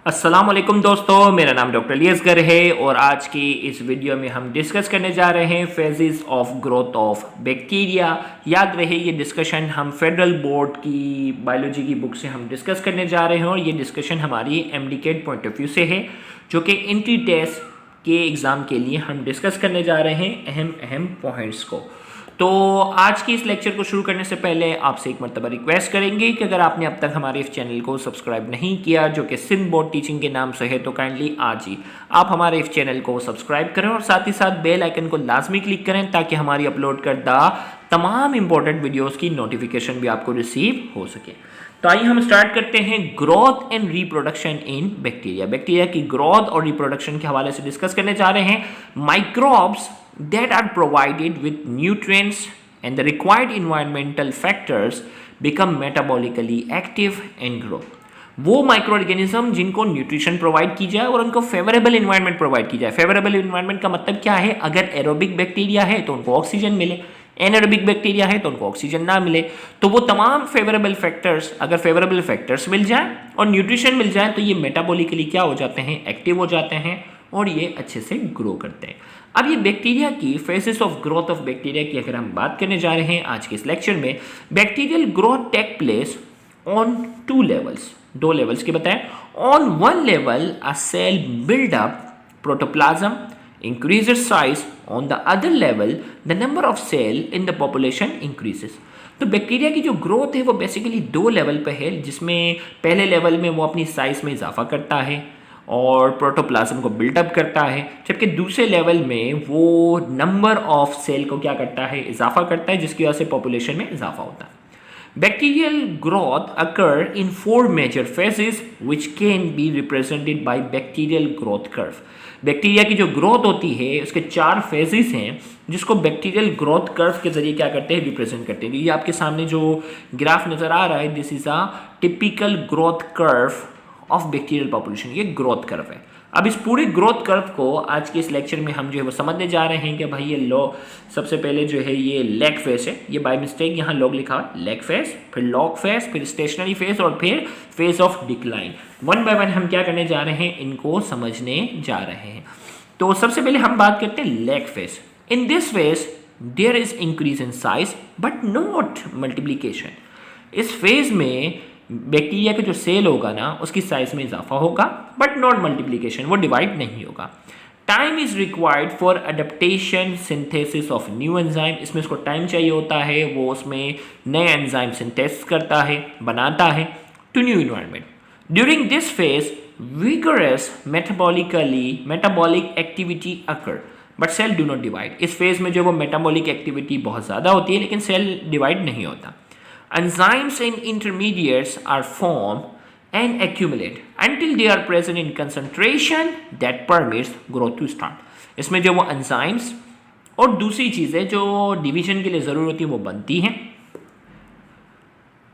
अस्सलाम वालेकुम दोस्तों, मेरा नाम डॉक्टर लियसगर है और आज की इस वीडियो में हम डिस्कस करने जा रहे हैं phases of growth of bacteria. याद रहे ये डिस्कशन हम फेडरल बोर्ड की बायोलॉजी की बुक से हम डिस्कस करने जा रहे हैं और ये डिस्कशन हमारी एमडीकेट पॉइंट ऑफ व्यू से है, जो कि एंट्री टेस्ट के एग्ज़ाम के लिए हम डिस्कस करने जा रहे हैं अहम अहम पॉइंट्स को। तो आज की इस लेक्चर को शुरू करने से पहले आपसे एक मर्तबा रिक्वेस्ट करेंगे कि अगर आपने अब तक हमारे इस चैनल को सब्सक्राइब नहीं किया, जो कि सिंध बोर्ड टीचिंग के नाम से है, तो काइंडली आज ही आप हमारे इस चैनल को सब्सक्राइब करें और साथ ही साथ बेल आइकन को लाजमी क्लिक करें ताकि हमारी अपलोड करदा तमाम इंपॉर्टेंट वीडियोज़ की नोटिफिकेशन भी आपको रिसीव हो सके। तो आइए हम स्टार्ट करते हैं growth and reproduction in bacteria. Bacteria की ग्रोथ और रिप्रोडक्शन के हवाले से डिस्कस करने जा रहे हैं। Microbes that are provided with nutrients and the required environmental factors become metabolically active and grow। वो माइक्रो ऑर्गेनिज्म जिनको न्यूट्रिशन प्रोवाइड की जाए और उनको फेवरेबल इन्वायरमेंट प्रोवाइड की जाए। फेवरेबल इन्वायरमेंट का मतलब क्या है? अगर एरोबिक बैक्टीरिया है तो उनको ऑक्सीजन मिले, एनएरोबिक बैक्टीरिया है तो उनको ऑक्सीजन ना मिले। तो वो तमाम फेवरेबल फैक्टर्स, अगर फेवरेबल फैक्टर्स मिल जाए और न्यूट्रिशन मिल जाए तो ये मेटाबॉलिकली क्या हो जाते हैं? एक्टिव हो जाते हैं और ये अच्छे से ग्रो करते हैं। अब ये बैक्टीरिया की phases of growth of bacteria की अगर हम बात करने जा रहे हैं आज के इस लेक्चर में, bacterial growth take place on two levels, दो लेवल्स के बताएं। On one level a cell build up protoplasm increases size, on the other level the number of cell in the population increases। तो bacteria की जो growth है वो basically दो level पे है, जिसमें पहले लेवल में वो अपनी साइज में इजाफा करता है और प्रोटोप्लाज्म को बिल्डअप करता है, जबकि दूसरे लेवल में वो नंबर ऑफ सेल को क्या करता है? इजाफा करता है, जिसकी वजह से पॉपुलेशन में इजाफा होता है। Bacterial growth occur in four major phases which can be represented by bacterial growth curve. Bacteria की जो ग्रोथ होती है उसके चार फेजेस हैं, जिसको बैक्टीरियल ग्रोथ कर्व के जरिए क्या करते हैं? रिप्रेजेंट करते हैं। ये आपके सामने जो ग्राफ नजर आ रहा है, this is a typical growth curve of bacterial population. ये ग्रोथ कर्व है। अब इस पूरे ग्रोथ कर्व को आज के इस लेक्चर में हम जो है वो समझने जा रहे हैं कि भाई ये सबसे पहले जो है ये लैग फेज है, ये बाय मिस्टेक यहाँ लॉग लिखा है, लैग फेज, फिर लॉग फेज, फिर स्टेशनरी फेज और फिर phase of decline. One by one हम क्या करने जा रहे हैं? इनको समझने जा रहे हैं। तो सबसे पहले हम बात करते हैं lag phase. In this phase there is increase in size but not multiplication. इस फेज में बैक्टीरिया का जो सेल होगा ना, उसकी साइज में इजाफा होगा बट नॉट मल्टीप्लीकेशन, वो डिवाइड नहीं होगा। Time is required for adaptation synthesis of new enzyme. इसमें उसको टाइम चाहिए होता है, वो उसमें नए एंजाइम सिंथेसिस करता है, बनाता है to new environment. During this phase vigorous metabolic activity occur but cell do not divide. इस फेज में जो वो मेटाबॉलिक एक्टिविटी बहुत ज़्यादा होती है लेकिन सेल डिवाइड नहीं होता। Enzymes and intermediates are formed and accumulate until they are present in concentration that permits growth to start। इसमें जो वो enzymes और दूसरी चीज़ें जो डिवीजन के लिए ज़रूरी होती है वो बनती हैं,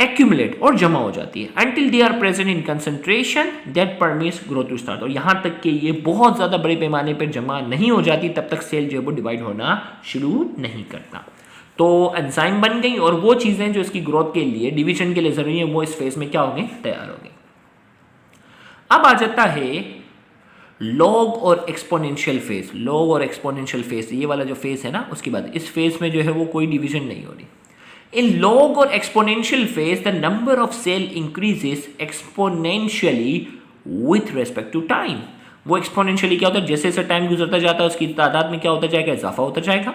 accumulate और जमा हो जाती है, until they are present in concentration that permits growth to start। और यहाँ तक कि ये बहुत ज़्यादा बड़े पैमाने पर जमा नहीं हो जाती तब तक सेल जो है वो डिवाइड होना शुरू नहीं करता। तो एंजाइम बन गई और वो चीज़ें जो इसकी ग्रोथ के लिए, डिवीजन के लिए ज़रूरी है, वो इस फेज में क्या हो गई? तैयार हो गई। अब आ जाता है लॉग और एक्सपोनेंशियल फेज। लॉग और एक्सपोनेंशियल फेज, ये वाला जो फेज है ना, उसके बाद इस फेज में जो है वो कोई डिवीजन नहीं हो रही। इन लॉग और exponential phase the number of cell increases exponentially with respect to time. वो एक्सपोनेंशियली क्या होता है? जैसे जैसे टाइम गुजरता जाता है उसकी तादाद में क्या होता जाएगा? इजाफा होता जाएगा।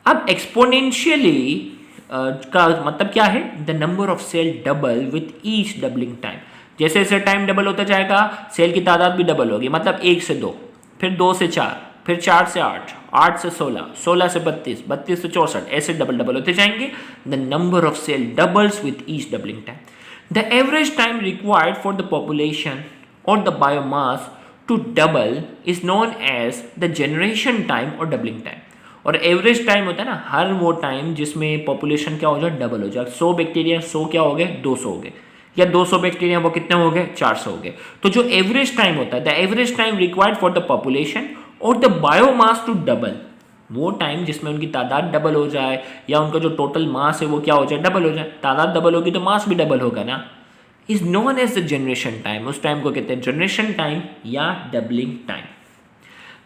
अब एक्सपोनेंशियली का मतलब क्या है? The number of cell double with each doubling time. जैसे जैसे टाइम डबल होता जाएगा सेल की तादाद भी डबल होगी। मतलब 1 से 2, फिर 2 से 4, फिर 4 से 8, 8 से 16, 16 से 32, 32 से 64, ऐसे डबल डबल होते जाएंगे। The number of cell doubles with each doubling time. The average time required for the population or the biomass to double is known as the generation time or doubling time. और average time होता है ना, हर वो time जिसमें population क्या हो जाए? Double हो जाए। 100 बैक्टीरिया, 100 क्या हो गए? 200 हो गए, या 200 बैक्टीरिया वो कितने हो गए? 400 हो गए। तो जो एवरेज टाइम होता है, the average time required for the population or the biomass to double, वो टाइम जिसमें उनकी तादाद डबल हो जाए या उनका जो टोटल मास है वो क्या हो जाए? डबल हो जाए। तादाद डबल होगी तो मास भी डबल होगा ना, is known as the generation time, उस टाइम को कहते हैं जनरेशन टाइम या doubling time.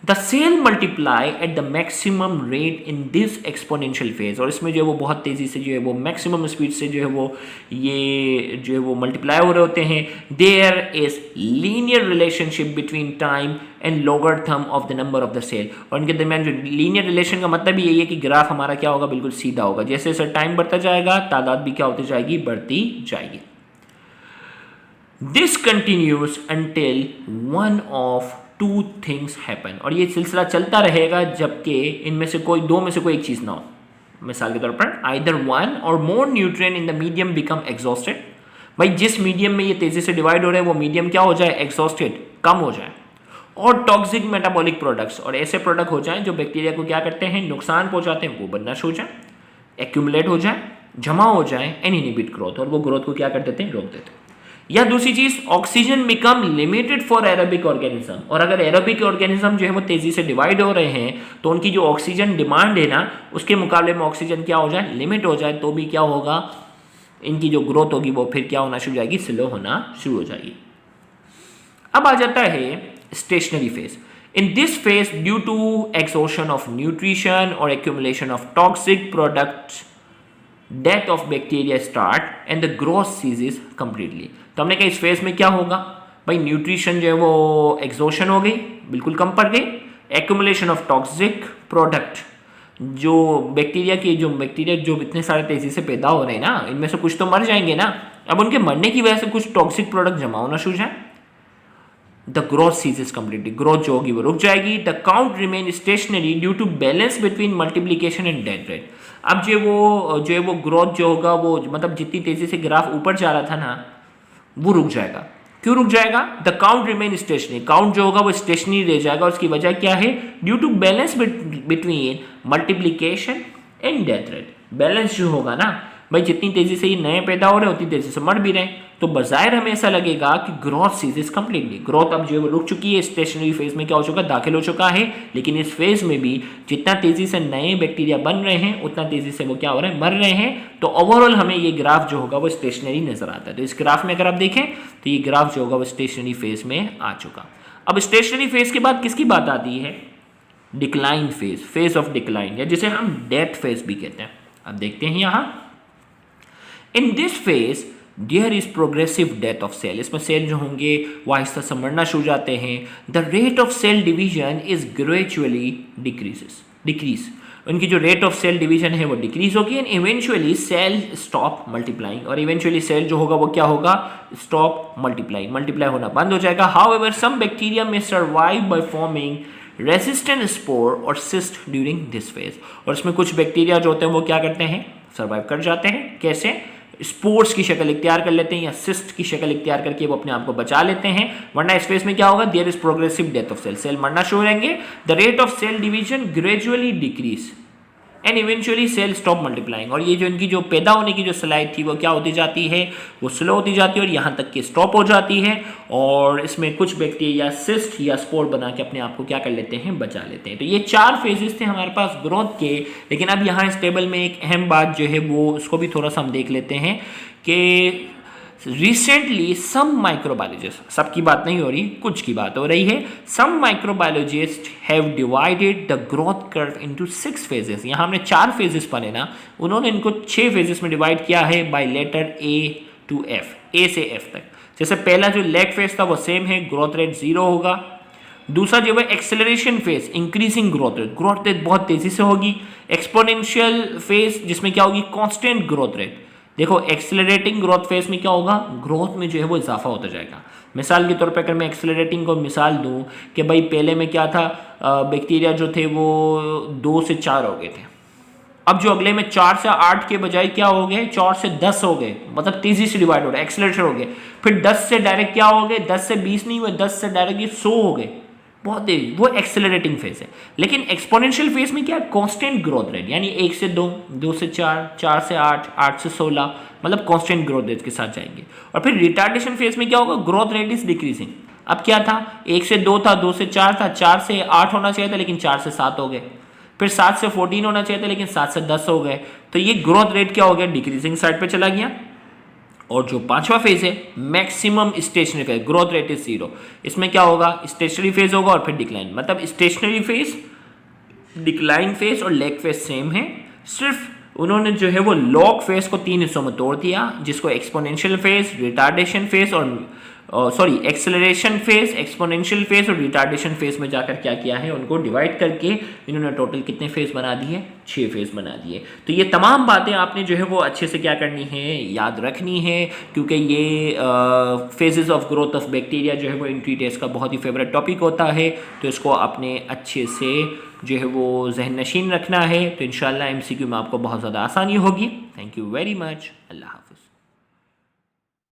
The cell multiply at the maximum rate in this exponential phase, और इसमें जो है वो बहुत तेजी से जो है वो मैक्सिमम स्पीड से जो है वो ये जो है वो मल्टीप्लाई हो रहे होते हैं। There is linear relationship between time and logarithm of the number of the cell, और इनके दरमियान जो लीनियर रिलेशन का मतलब यही है कि ग्राफ हमारा क्या होगा, बिल्कुल सीधा होगा। जैसे जैसे टाइम बढ़ता जाएगा तादाद भी क्या होती जाएगी, बढ़ती जाएगी। This continues until one of two things happen, और ये सिलसिला चलता रहेगा जबकि इनमें से कोई दो में से कोई एक चीज ना हो। मिसाल के तौर पर either one or more nutrient in the medium become exhausted, भाई जिस मीडियम में ये तेजी से डिवाइड हो रहे हैं वो मीडियम क्या हो जाए, एग्जॉस्टेड, कम हो जाए। और टॉक्सिक मेटाबॉलिक प्रोडक्ट्स, और ऐसे प्रोडक्ट हो जाएं जो बैक्टीरिया को क्या करते हैं, नुकसान पहुंचाते हैं, वो बनना शुरू हो जाए, एक्यूमुलेट हो जाए, जमा हो जाए, एंड इनहिबिट ग्रोथ, और वो ग्रोथ को क्या कर देते हैं, रोक देते हैं। या दूसरी चीज, oxygen become limited for aerobic organism, और अगर एरोबिक ऑर्गेनिज्म जो है वो तेजी से डिवाइड हो रहे हैं तो उनकी जो ऑक्सीजन डिमांड है ना उसके मुकाबले में ऑक्सीजन क्या हो जाए, लिमिट हो जाए, तो भी क्या होगा, इनकी जो ग्रोथ होगी वो फिर क्या होना शुरू हो जाएगी, स्लो होना शुरू हो जाएगी। अब आ जाता है stationary phase. In this phase due to exhaustion of nutrition और accumulation of toxic products death of bacteria start and the growth ceases completely. तो हमने कहा इस फेज में क्या होगा, भाई न्यूट्रिशन जो है वो एक्सॉशन हो गई, बिल्कुल कम पड़ गई, एक्यूमुलेशन ऑफ टॉक्सिक प्रोडक्ट, जो बैक्टीरिया जो इतने सारे तेजी से पैदा हो रहे हैं ना, इनमें से कुछ तो मर जाएंगे ना, अब उनके मरने की वजह से कुछ टॉक्सिक प्रोडक्ट जमा होना शुरू जाए। The growth ceases completely, growth जो होगी वो रुक जाएगी। The count remain stationary due to balance between multiplication and death rate. अब जो है वो ग्रोथ जो होगा वो मतलब जितनी तेजी से ग्राफ ऊपर जा रहा था ना वो रुक जाएगा। क्यों रुक जाएगा, the count remain stationery, count जो होगा वो स्टेशनरी रह जाएगा, और उसकी वजह क्या है, due to balance between multiplication and death rate. Balance जो होगा ना भाई, जितनी तेजी से ये नए पैदा हो रहे हैं उतनी तेजी से मर भी रहे हैं, तो बजाय हमें ऐसा लगेगा कि ग्रोथ सीजेस कंप्लीटली, ग्रोथ अब जो है वो रुक चुकी है, स्टेशनरी फेज में क्या हो चुका है, दाखिल हो चुका है। लेकिन इस फेज में भी जितना तेजी से नए बैक्टीरिया बन रहे हैं उतना तेजी से वो क्या हो रहे हैं, मर रहे हैं। तो ओवरऑल हमें ये ग्राफ जो होगा वो स्टेशनरी नजर आता है। तो इस ग्राफ में अगर आप देखें तो ये ग्राफ जो होगा वो स्टेशनरी फेज में आ चुका। अब स्टेशनरी फेज के बाद किसकी बात आती है, decline phase, phase of decline, या जिसे हम डेथ फेज भी कहते हैं। अब देखते हैं यहाँ, in this phase there is progressive death of cell, इसमें सेल जो होंगे वो आहिस्ता से मरना शुरू जाते हैं। The rate of cell division is gradually decrease, उनकी जो रेट ऑफ सेल डिवीजन है वो डिक्रीज होगी, and eventually cell stop multiplying, और इवेंचुअली सेल जो होगा वो क्या होगा, स्टॉप मल्टीप्लाई होना बंद हो जाएगा। हाउएवर सम बैक्टीरिया में survive by forming resistant spore और सिस्ट ड्यूरिंग दिस फेज, और इसमें कुछ बैक्टीरिया जो होते हैं वो क्या करते हैं, सर्वाइव कर जाते हैं। कैसे, स्पोर्स की शक्ल इख्तियार कर लेते हैं या सिस्ट की शक्ल इख्तियार करके वो अपने आप को बचा लेते हैं। वरना इस फेज में क्या होगा, there is progressive death of cell, cell मरना शुरू रहेंगे। The rate of cell division gradually decrease and eventually cell stop multiplying, और ये जो इनकी जो पैदा होने की जो स्लाइड थी वो क्या होती जाती है, वो स्लो होती जाती है और यहाँ तक कि स्टॉप हो जाती है। और इसमें कुछ बैक्टीरिया सिस्ट या स्पोर बना के अपने आप को क्या कर लेते हैं, बचा लेते हैं। तो ये 4 फेजेस थे हमारे पास ग्रोथ के। लेकिन अब यहाँ इस टेबल में एक अहम बात जो है वो उसको भी थोड़ा सा हम देख लेते हैं कि रिसेंटली सम माइक्रोबायोलॉजिस्ट, सबकी बात नहीं हो रही, कुछ की बात हो रही है, some microbiologist have divided the growth curve into 6 phases. यहाँ हमने 4 फेजेस पढ़े ना, उन्होंने इनको 6 फेजेस में डिवाइड किया है by letter A to F, A से एफ तक। जैसे पहला जो लेग फेज था वो सेम है, ग्रोथ रेट 0 होगा। दूसरा जो है acceleration phase, increasing growth rate बहुत तेजी से होगी। एक्सपोनेंशियल फेज जिसमें क्या होगी, कांस्टेंट ग्रोथ रेट। देखो एक्सेलरेटिंग ग्रोथ फेज में क्या होगा, ग्रोथ में जो है वो इजाफा होता जाएगा। मिसाल के तौर पर अगर मैं एक्सेलरेटिंग को मिसाल दूं कि भाई पहले में क्या था, बैक्टीरिया जो थे वो 2 से 4 हो गए थे, अब जो अगले में 4 से 8 के बजाय क्या हो गए, 4 से 10 हो गए, मतलब तेजी से डिवाइड हो रहा है, एक्सेलरेशन हो गए। फिर 10 से डायरेक्ट क्या हो गए, 10 से 20 नहीं हुए, 10 से डायरेक्ट 100 हो गए, बहुत तेज, वो एक्सेलरेटिंग फेज है। लेकिन एक्सपोनेंशियल फेज में क्या, कांस्टेंट ग्रोथ रेट, यानी 1 से 2, 2 से 4, 4 से 8, 8 से 16, मतलब कांस्टेंट ग्रोथ रेट के साथ जाएंगे। और फिर रिटार्डेशन फेज में क्या होगा, ग्रोथ रेट इज डिक्रीजिंग। अब क्या था, 1 से 2 था, 2 से 4 था, 4 से 8 होना चाहिए था लेकिन 4 से 7 हो गए। फिर 7 से 14 होना चाहिए था लेकिन 7 से 10 हो गए। तो ये ग्रोथ रेट क्या हो गया, डिक्रीजिंग साइड पे चला गया। और जो पांचवा फेज है maximum stationary phase, growth rate is 0, इसमें क्या होगा, स्टेशनरी फेज होगा और फिर डिक्लाइन, मतलब स्टेशनरी फेज, डिक्लाइन फेज और लेग फेज सेम है, सिर्फ उन्होंने जो है वो लॉग फेज को 3 हिस्सों में तोड़ दिया, जिसको एक्सपोनेंशियल फेज, रिटार्डेशन फेज और एक्सेलरेशन फेज, एक्सपोनेंशियल फेज और रिटार्डेशन फेज में जाकर क्या किया है, उनको डिवाइड करके इन्होंने टोटल कितने फेज बना दिए, 6 फेज बना दिए। तो ये तमाम बातें आपने जो है वो अच्छे से क्या करनी है, याद रखनी है, क्योंकि ये phases of growth of bacteria जो है वो एंट्री टेस्ट का बहुत ही फेवरेट टॉपिक होता है, तो इसको आपने अच्छे से जो है वो जहन नशीन रखना है। तो इंशाल्लाह MCQ में आपको बहुत ज़्यादा आसानी होगी। Thank you very much. Allah.